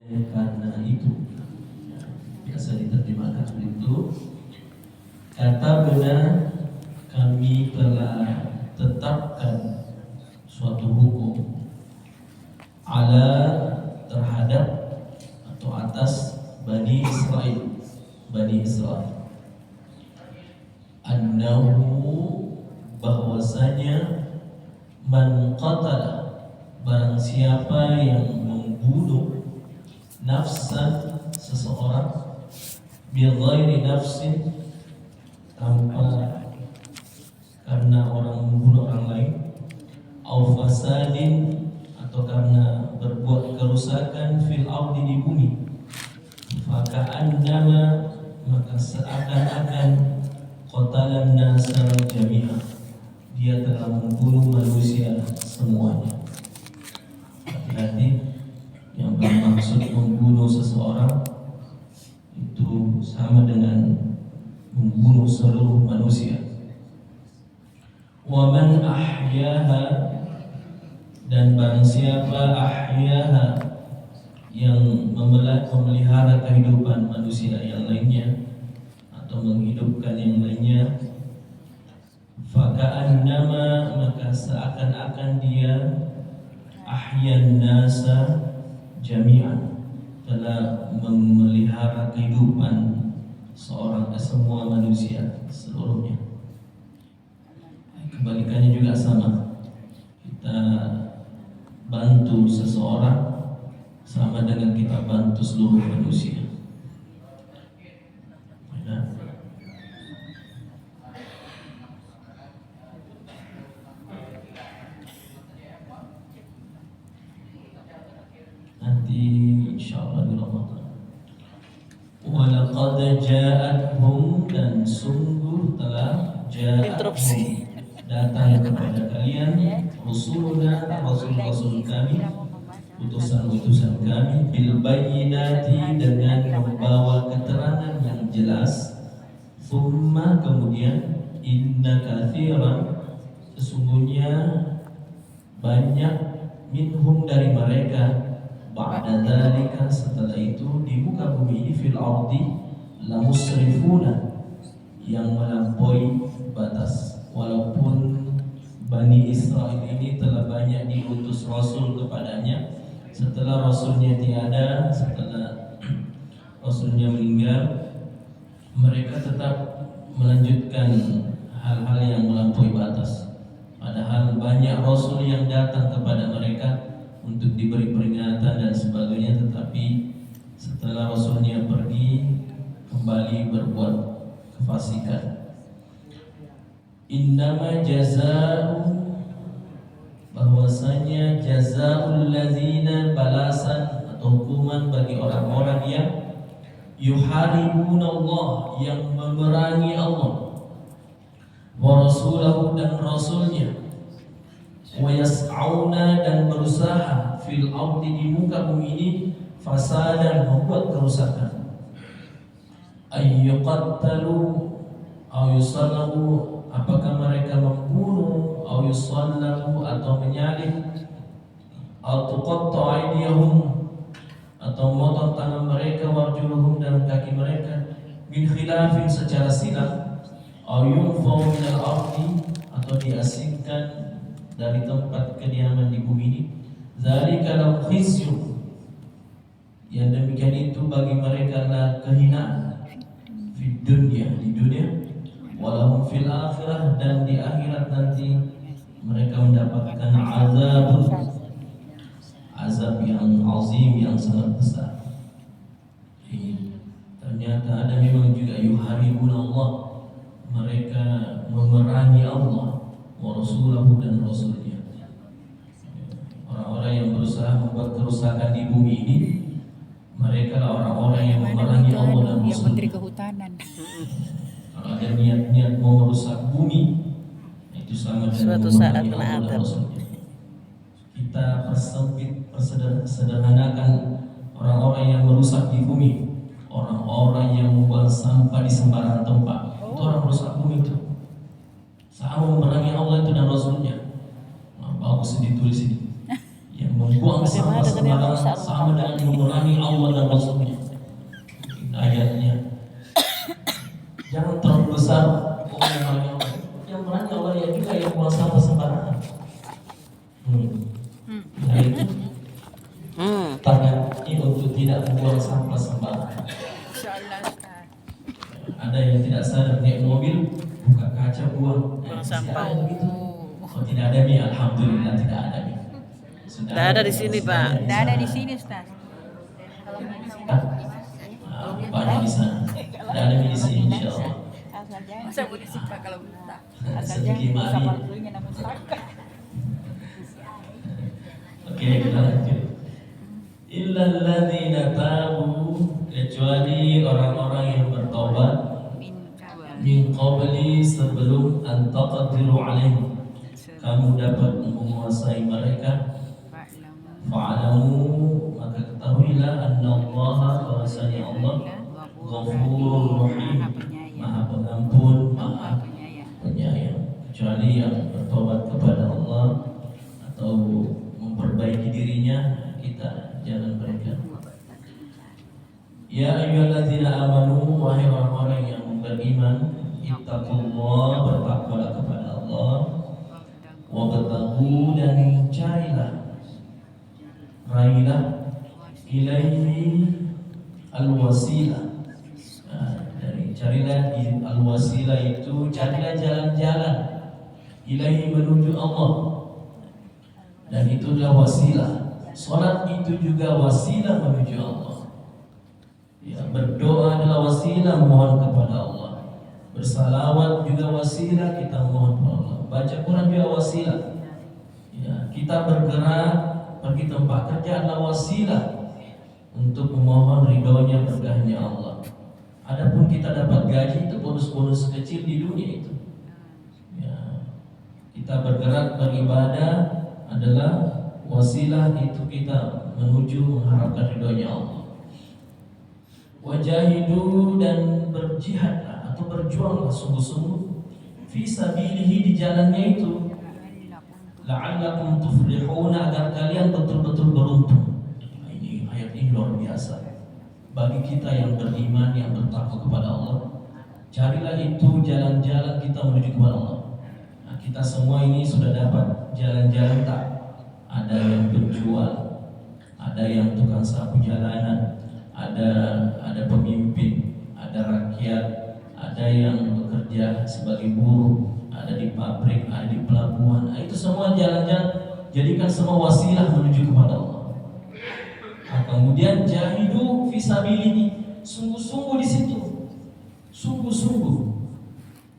Karena itu biasa diterjemahkan seperti itu. Kata benar, kami telah tetapkan suatu hukum ala terhadap atau atas Bani Israel annahu bahwasanya man qatala barang siapa yang membunuh nafsan seseorang bighairi nafsin tanpa karena orang membunuh orang lain au fasadin atau karena berbuat kerusakan fil ardi di bumi faka'annama maka seakan-akan qatalan nasa jami'a dia telah membunuh manusia semuanya. Hati-hati, yang bermaksud membunuh seseorang itu sama dengan membunuh seluruh manusia. Wa man ahyaha dan barang siapa ahyaha yang memelihara kehidupan manusia yang lainnya atau menghidupkan yang lainnya, faka'annama maka seakan-akan dia ahyan nasa jami'an telah memelihara kehidupan semua manusia seluruhnya. Kebalikannya juga sama. Kita bantu seseorang sama dengan kita bantu seluruh manusia. Nanti insyaallah di Ramadan. Walaqad ja'atuhum dan sungguh telah ja'atuhum datang kepada kalian rasuluna rasul kami utusan kami bil bayyinati dengan membawa keterangan yang jelas. Thumma kemudian inna katsiran sesungguhnya banyak minhum dari mereka ba'da dzalika setelah itu di muka bumi ini fil ardi la musrifuna yang melampaui batas. Walaupun Bani Israel ini telah banyak diutus rasul kepadanya, setelah rasulnya tiada, setelah rasulnya meninggal, mereka tetap melanjutkan hal-hal yang melampaui batas. Padahal banyak rasul yang datang kepada mereka untuk diberi peringatan dan sebagainya, tetapi setelah rasulnya pergi kembali berbuat kefasikan. Innama jazaa'u bahwasanya jazaa'ul ladzina balasan atau hukuman bagi orang-orang yang yuharibuna Allah yang memerangi Allah wa rasulahu dan rasulnya wa yas'auna dan berusaha fil ardi di muka bumi ini fasadan membuat kerusakan ayyuqattalu aw yusallabu apakah mereka membunuh aw yusallabu atau menyalib atau tuqatta aydiyahum atau memotong tangan mereka warjuluhum dan kaki mereka min khilafin secara silang aw yunfaw min al-ardi atau diasingkan dari tempat kediaman di bumi ini. Zalika lahum khizyun yang demikian itu bagi mereka adalah kehinaan di dunia walahum fil akhirah dan di akhirat nanti mereka mendapatkan azab yang azim yang sangat besar. Ternyata ada memang juga yuharibun Allah, mereka memerangi Allah wa rasulahu dan rasulnya. Orang-orang yang berusaha membuat kerusakan di bumi ini, mereka lah orang-orang yang memerangi Allah dan rasulnya. Menteri Kehutanan. Kalau ada niat-niat mau merusak bumi, itu sama dengan Suatu saat memerangi Allah dan menatap. rasulnya. Kita sederhanakan orang-orang yang merusak di bumi, orang-orang yang membuang sampah di sembarang tempat, itu orang merusak bumi itu. Sama memerangi Allah itu dan Rasulnya. Nah, bagus ditulis ini. Yang membuang sampah sembarangan sama dengan memerangi Allah wa Rasulnya. Ayatnya jangan terlalu besar. Yang berani Allah ya juga yang buang sampah sembarangan. Nah itu tangan ini untuk tidak membuang sampah sembarangan. Ada yang tidak sadar naik mobil buka kaca buang sampah begitu. Oh tidak ada nih, alhamdulillah tidak ada nih. Tidak ada di sini Pak. Tidak ada di sini Ustaz. Pak di sana. Tidak ada di sini insyaallah. Masa boleh simpan kalau minta. Sedikit mari. Oke, kita lanjut. Illal ladzina tabu, kecuali orang-orang yang bertobat min qabli sebelum an taqdiru alaihim, kamu dapat menguasai mereka. Fa'alamu, maka ketahuilah annallaha, bahwasanya Allah Ghafurur Rahim, Maha Pengampun, Maha Penyayang. Kecuali yang bertobat kepada Allah atau memperbaiki dirinya, kita jangan berikan. Ya ayyuhalladzina amanu, wahai orang-orang yang beriman, ittaqullah, bertakwalah kepada Allah, wabtaghu, dan carilah, raihlah, ilaihi al-wasilah. Dari carilah al-wasilah itu carilah jalan-jalan ilaihi, menuju Allah, dan itu adalah wasilah. Salat itu juga wasilah menuju Allah. Ya, berdoa adalah wasilah mohon kepada Allah. Bersalawat juga wasilah kita mohon kepada Allah. Baca Quran juga wasilah. Ya, kita bergerak pergi tempat kerja adalah wasilah untuk memohon ridhonya, berkahnya Allah. Adapun kita dapat gaji itu bonus-bonus kecil di dunia itu. Ya, kita bergerak beribadah adalah wasilah itu kita menuju mengharapkan ridhonya Allah. Wajahidu, dan berjihadlah atau berjuanglah sungguh-sungguh fi sabilihi, di jalannya itu, la'allakum tuflihuna, agar kalian betul-betul beruntung. Ini ayat ini luar biasa bagi kita yang beriman, yang bertakwa kepada Allah. Carilah itu jalan-jalan kita menuju kepada Allah. Nah, kita semua ini sudah dapat jalan-jalan tak? Ada yang penjual, ada yang tukang sapu jalanan, ada pemimpin, ada rakyat, ada yang bekerja sebagai buruh, ada di pabrik, ada di pelabuhan. Nah, itu semua jalan-jalan, jadikan semua wasilah menuju kepada Allah. Nah, kemudian jahidu fisabilihi, sungguh-sungguh di situ, sungguh-sungguh.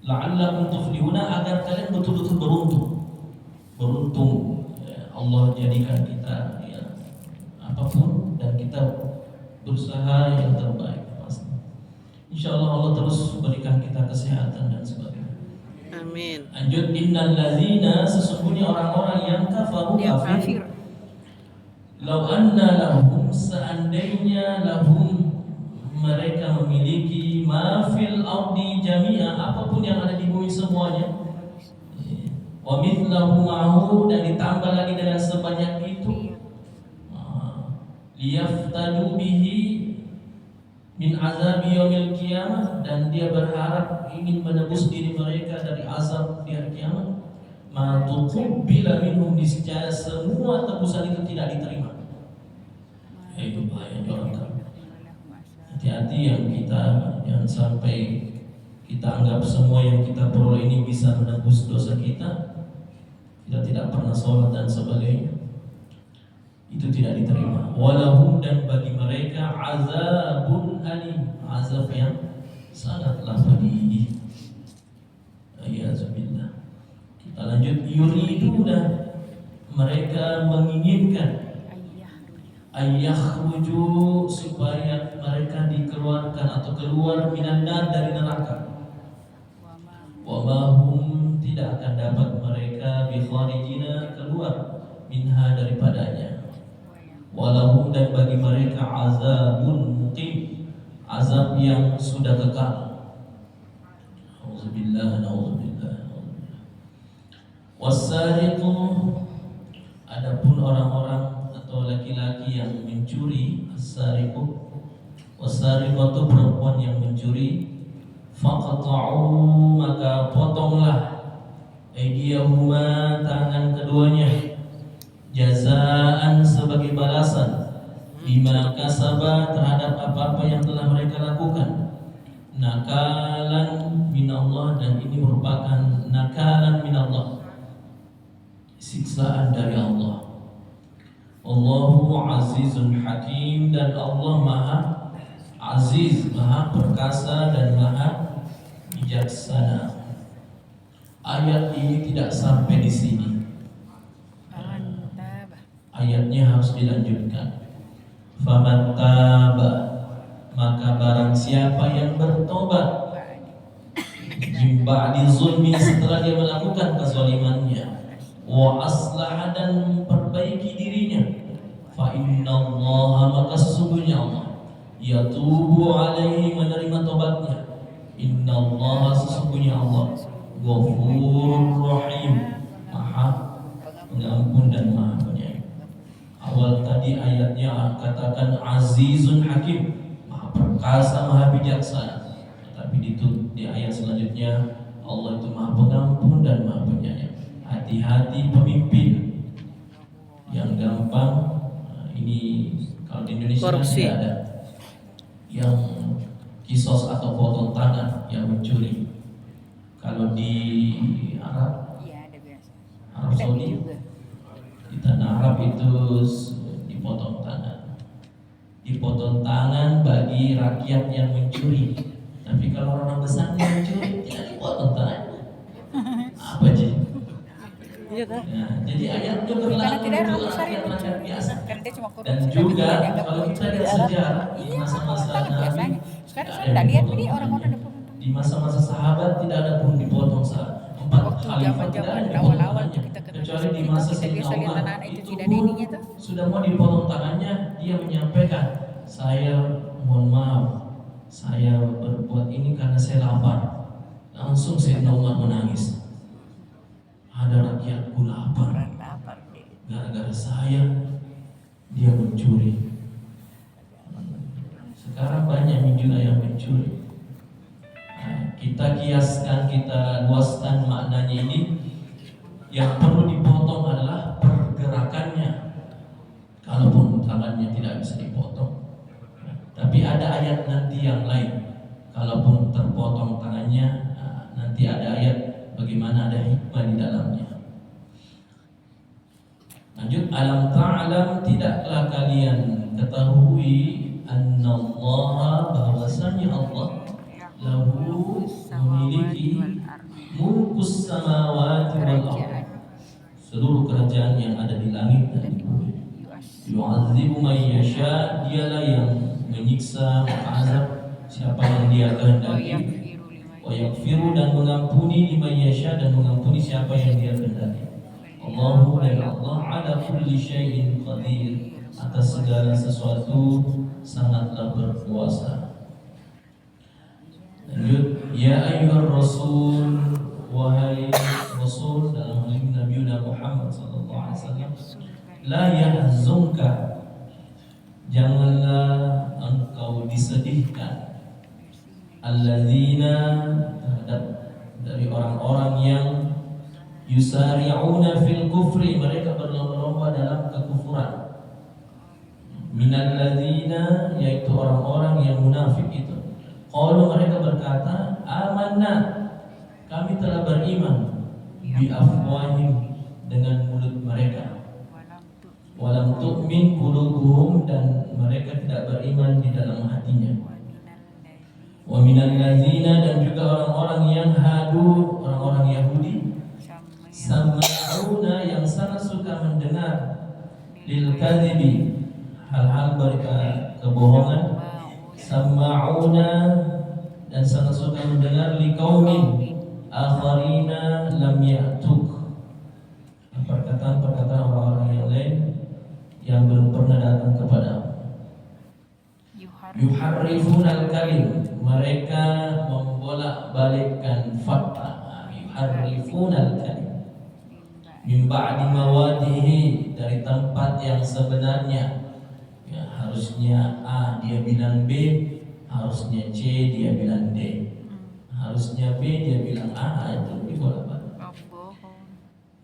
La'allakum tuflihuna, agar kalian betul-betul beruntung. Ya, Allah jadikan kita ya apapun, dan kita berusaha yang terbaik pasti. Insyaallah Allah terus berikan kita kesehatan dan sebagainya. Amin. Lanjut, innal ladzina, sesungguhnya orang-orang yang kafaru, kafir. Lau anna lahum, seandainya lahum, mereka memiliki ma fil ardi jami'a, apapun yang ada di bumi semuanya, wa mithlahu ma'hu, dan ditambah lagi dengan sebanyak itu, liyaftadu bihi min azabi yaumil qiyamah, dan dia berharap ingin menebus diri mereka dari azab di hari kiamat. Ma tuqbila minhum, niscaya semua tebusan itu tidak diterima. Itu bahaya orang kafir. Hati-hati yang kita, jangan sampai kita anggap semua yang kita peroleh ini bisa menebus dosa kita. Kita tidak pernah sholat dan sebagainya, itu tidak diterima. Walahum, dan bagi mereka azabun alim, azab yang sangatlah pedih. Ayazubillah. Kita lanjut, yuriduna, mereka menginginkan, ayakhruju, supaya mereka dikeluarkan atau keluar minan-nar, dari neraka. Wa mahum, tidak akan dapat mereka bikharijina, keluar minha, daripadanya. Walahum, dan bagi mereka azabun muqim, azab yang sudah kekal. Auzubillah, nauzubillah. Wasariqu, adapun orang-orang atau atau laki-laki yang mencuri, as-sariqu was-sariqatu, perempuan yang mencuri, faqta'u, maka potonglah aydiyahuma, tangan keduanya, jazaan, sebagai balasan, bima kasaba, terhadap apa-apa yang telah mereka lakukan, nakalan minallah, dan ini merupakan nakalan minallah, siksaan dari Allah. Allahu azizun hakim, dan Allah maha aziz, maha perkasa dan maha bijaksana. Ayat ini tidak sampai di sini. Ayatnya harus dilanjutkan. Faman taba, maka barang siapa yang bertobat, min ba'di zulmi, setelah dia melakukan kezalimannya, wa aslah, dan memperbaiki dirinya, fa innallaha, maka sesungguhnya Allah, yatubu alaihi, menerima tobatnya, innallaha, sesungguhnya Allah, ghafurur rahim, maha pengampun dan maha penyayang. Awal tadi ayatnya katakan azizun hakim, maha perkasa, maha bijaksana, tapi di ayat selanjutnya Allah itu maha pengampun dan maha penyayang. Hati-hati pemimpin yang gampang, ini kalau di Indonesia korupsi, tidak ada yang kisos atau potong tangan yang mencuri. Kalau di Arab, Iya, ada biasa. Arab Saudi, di tanah Arab itu dipotong tangan bagi rakyat yang mencuri. Tapi kalau orang besar yang mencuri tidak dipotong tangannya. Apa sih? iya kan? Nah, jadi ayatnya Karena berlaku tidak ada untuk orang besar yang rakyat mencuri. biasa. Karena dia cuma korupsi. Dan Tapi juga tidak dianggap kalau kita mencuri. lihat sejarah di Iya, masa-masa potong Nabi, biasanya. Sekarang tidak saya ada tidak yang lihat dipotong ini orang-orang tangannya. ada potong. Di masa-masa sahabat tidak ada pun dipotong empat Waktu khalifah, tidak ada zaman-zaman yang dipotong awal-awal tangannya. kita kenal Kecuali di itu, masa kita Sayyidina biasa lihat Umar, anak-anak itu tidak ada pun ininya tuh. sudah mau dipotong tangannya, dia menyampaikan, saya mohon maaf, saya berbuat ini karena saya lapar. Langsung Sayyidina Umar menangis. Ada rakyatku lapar, gara-gara saya dia mencuri. Sekarang banyak juga yang mencuri. Nah, kita kiaskan, kita luaskan maknanya ini. Yang perlu dipotong adalah pergerakannya. Kalaupun tangannya tidak bisa dipotong, tapi ada ayat nanti yang lain. Kalaupun terpotong tangannya, nanti ada ayat bagaimana, ada hikmah di dalamnya. Lanjut, alam ta'lam, tidaklah kalian ketahui, annallaha, bahwasanya Allah, lahu, memiliki mulkus samawati wal ardh, seluruh kerajaan yang ada di langit dan di bumi. Yu'adzibu man yasha, dialah yang menyiksa, azab siapa yang dia kehendaki. Wa yaghfiru, dan mengampuni, liman yasha, dan mengampuni siapa yang dia kehendaki. Allahu, dan Allah, ala kulli syai'in qadir, atas segala sesuatu sangatlah berkuasa. Lanjut, ya ayyuhar rasul, wahai rasul, dalam hal ini Nabi Muhammad sallallahu alaihi wasallam, la yahzunka, janganlah engkau disedihkan, alladzina, terhadap dari orang-orang yang yusari'una fil kufri, mereka berlomba-lomba dalam kekufuran, minal ladzina, yaitu orang-orang yang munafik itu. Qalu, mereka berkata, amanna, kami telah beriman, bi afwahim, dengan mulut mereka, walam tu'min qulubuhum, dan mereka tidak beriman di dalam hatinya. Wa minal ladzina, dan juga orang-orang yang hadu, orang-orang Yahudi, sama'una, yang sangat suka mendengar, lil kadhibi, hal-hal kebohongan, sama'una, dan sangat suka mendengar, liqaumin akharina lam ya'tuk, perkataan-perkataan orang-orang yang lain yang belum pernah datang kepada. Yuharrifunal kalim, mereka membolak-balikkan fakta. Yuharrifunal kalim, min ba'di mawadihi, dari tempat yang sebenarnya. Ya, harusnya A dia bilang B, harusnya C dia bilang D, harusnya B dia bilang A, itu dibolak-balik.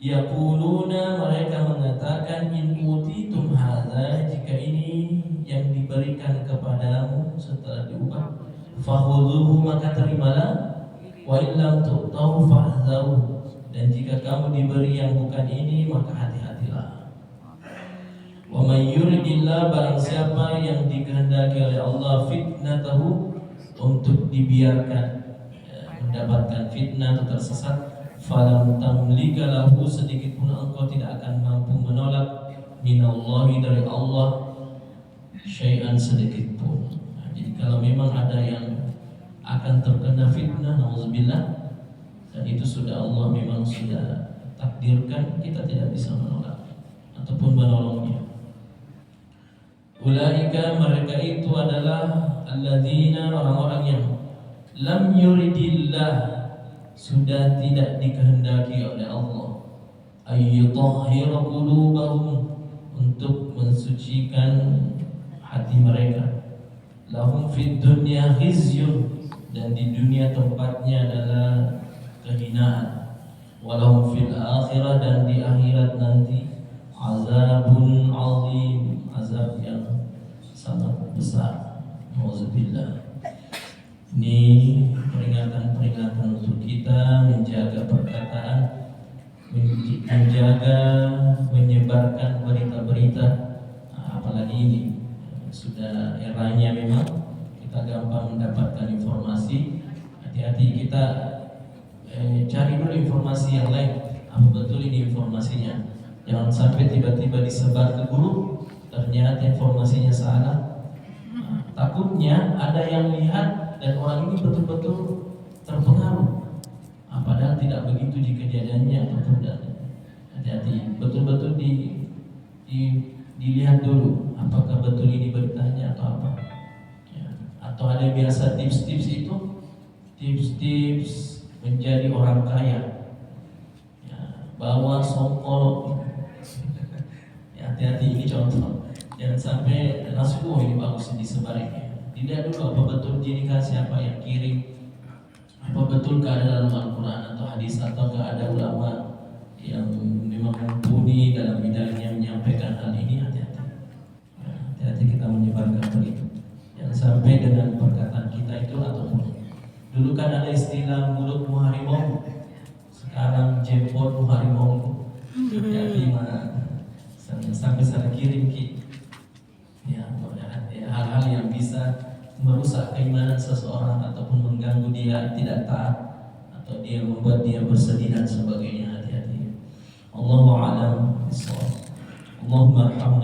Yaquluna, mereka mengatakan, in utitum hadza, jika ini yang diberikan kepadamu setelah diubah, fakhudhuhu, maka terimalah, wa illam tu'tahu fahzaru, dan jika kamu diberi yang bukan ini maka hati-hatilah. Wa may yuridillah, barang siapa yang dikehendaki oleh Allah fitnatahu, untuk dibiarkan mendapatkan fitnah atau tersesat, falam tamlika lahu, sedikit pun engkau tidak akan mampu menolak minallahi, dari Allah, syai'an, sedikit pun. Nah, jadi kalau memang ada yang akan terkena fitnah, nauzubillah, dan itu sudah Allah memang sudah takdirkan, kita tidak bisa menolak ataupun menolongnya. Ulaika, mereka itu adalah alladzina, orang-orang yang lam yuridillah, sudah tidak dikehendaki oleh Allah, ayyutahhira qulubahum, untuk mensucikan hati mereka, lahum fid dunya khizyun, dan di dunia tempatnya adalah kehinaan, walahum fil akhirah, dan di akhirat nanti azabun azim, azab yang sangat besar. Nauzubillah. Ini peringatan-peringatan untuk kita menjaga perkataan, menjaga menyebarkan berita-berita, apalagi ini sudah eranya memang kita gampang mendapatkan informasi. Hati-hati kita cari dulu informasi yang lain, apa betul ini informasinya. Jangan sampai tiba-tiba disebar ke grup, ternyata informasinya salah. Takutnya ada yang lihat dan orang ini betul-betul terpengaruh, padahal tidak begitu jika kejadiannya ataupun tidak. Hati-hati, betul-betul dilihat dulu apakah betul ini beritanya atau apa. Ya. Atau ada yang biasa tips-tips itu, tips-tips menjadi orang kaya, ya, bawa songkol. Ya, hati-hati, ini contoh. Jangan sampai langsung ini bagus disebarin. Dilihat dulu apa betul jika siapa yang kirim, apa betul keadaan dalam Al-Quran atau hadis, atau ada ulama yang memang mumpuni dalam bidangnya menyampaikan hal ini. Hati-hati, hati-hati kita menyebarkan begitu. Jangan sampai dengan perkataan kita itu, ataupun dulu kan ada istilah mulutmu harimau, sekarang jempolmu harimau. Hati-hati sampai salah kirim ya, hal-hal yang bisa merusak keimanan seseorang ataupun mengganggu dia tidak taat, atau dia membuat dia bersedih dan sebagainya. Hati-hati. Allahu a'lam bishawab. Allahumma arhamna